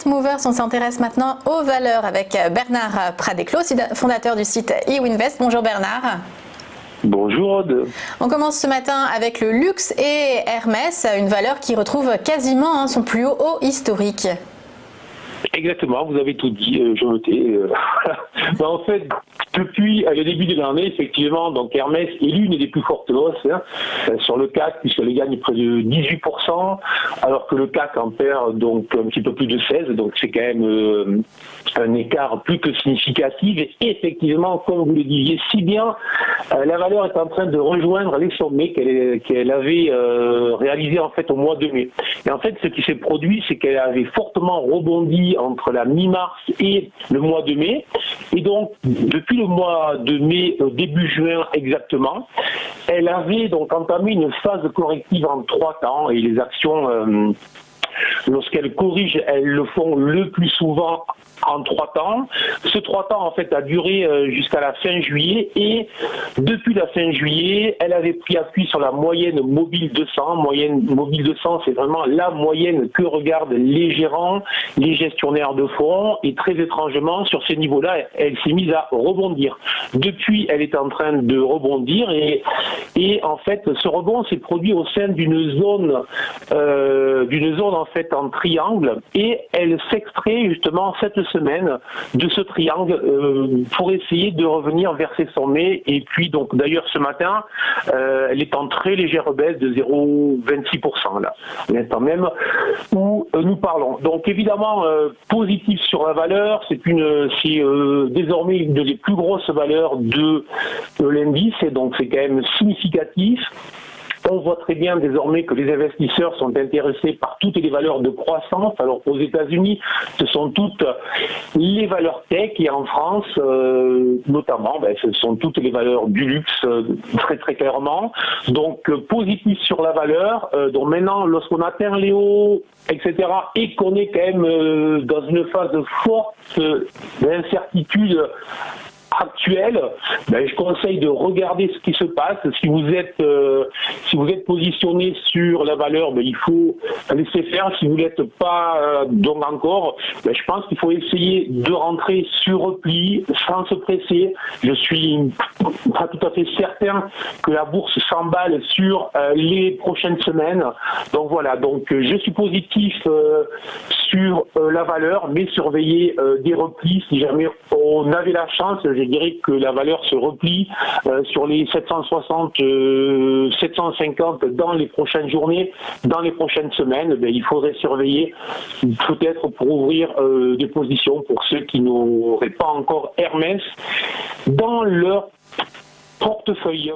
Movers, on s'intéresse maintenant aux valeurs avec Bernard Pradeclos, fondateur du site eWinvest. Bonjour Bernard. Bonjour Aude. On commence ce matin avec le luxe et Hermès, une valeur qui retrouve quasiment son plus haut historique. Exactement, vous avez tout dit, je me tais. En fait, depuis le début de l'année, effectivement, donc Hermès est l'une des plus fortes hausses sur le CAC, puisqu'elle gagne près de 18%, alors que le CAC en perd donc un petit peu plus de 16%, donc c'est quand même un écart plus que significatif. Et effectivement, comme vous le disiez si bien, la valeur est en train de rejoindre les sommets qu'elle avait réalisés en fait au mois de mai. Et en fait, ce qui s'est produit, c'est qu'elle avait fortement rebondi entre la mi-mars et le mois de mai. Et donc, depuis le mois de mai, début juin exactement, elle avait donc entamé une phase corrective en 3 temps. Et les actions, lorsqu'elles corrigent, elles le font le plus souvent en 3 temps. Ce 3 temps, en fait, a duré jusqu'à la fin juillet. Et depuis la fin juillet, elle avait pris appui sur la moyenne mobile 200. Moyenne mobile 200, c'est vraiment la moyenne que regardent les gérants, les gestionnaires de fonds. Et très étrangement, sur ces niveaux-là, elle s'est mise à rebondir. Depuis, elle est en train de rebondir. Et en fait, ce rebond s'est produit au sein d'une zone en fait en triangle. Et elle s'extrait justement cette semaine de ce triangle pour essayer de revenir vers ses sommets. Et puis donc d'ailleurs ce matin elle est en très légère baisse de 0,26% là, à l'instant même où nous parlons. Donc évidemment positif sur la valeur, c'est désormais une des plus grosses valeurs de l'indice, et donc c'est quand même significatif. On voit très bien désormais que les investisseurs sont intéressés par toutes les valeurs de croissance. Alors aux États-Unis, ce sont toutes les valeurs tech, et en France, notamment, ce sont toutes les valeurs du luxe, très très clairement. Donc positif sur la valeur. Donc maintenant, lorsqu'on atteint les hauts, etc., et qu'on est quand même dans une phase forte d'incertitude actuelle, je conseille de regarder ce qui se passe. Si vous êtes positionné sur la valeur, il faut laisser faire. Si vous n'êtes pas donc encore, je pense qu'il faut essayer de rentrer sur repli sans se presser. Je suis pas tout à fait certain que la bourse s'emballe sur les prochaines semaines. Donc voilà, donc je suis positif sur la valeur, mais surveiller des replis. Si jamais on avait la chance, je dirais que la valeur se replie sur les 760, 750 dans les prochaines journées, dans les prochaines semaines. Il faudrait surveiller peut-être pour ouvrir des positions pour ceux qui n'auraient pas encore Hermès dans leur portefeuille.